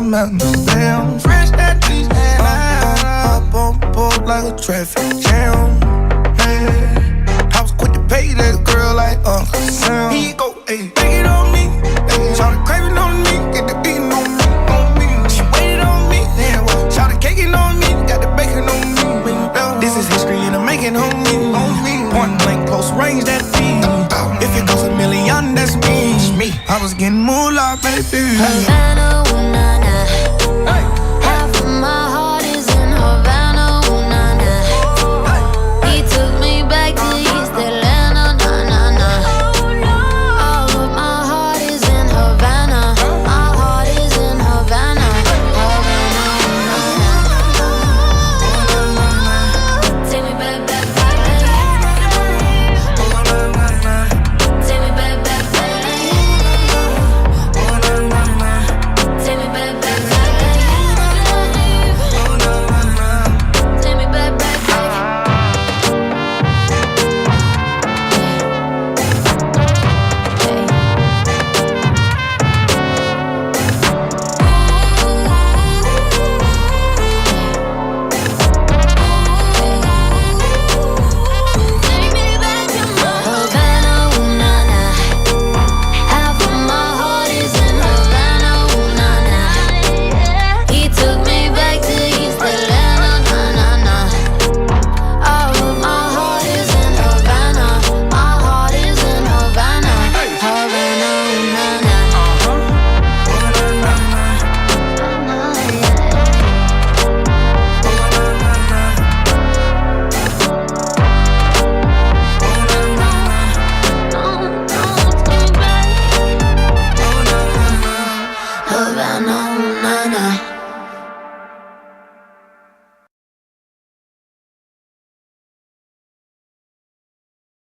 mountains. Damn, fresh that cheese, up on board like a traffic jam. Hey, I was quick to pay that girl like Uncle Sam. He go, ayy, take it on me. Ayy, shout the craving on me, get the beating on me, on me. She waited on me, damn, shout the caking on me, got the bacon on me. This is history and I'm making on me. Point blank, close range, that feed. If it goes a million, that's me. I was getting moolah, baby.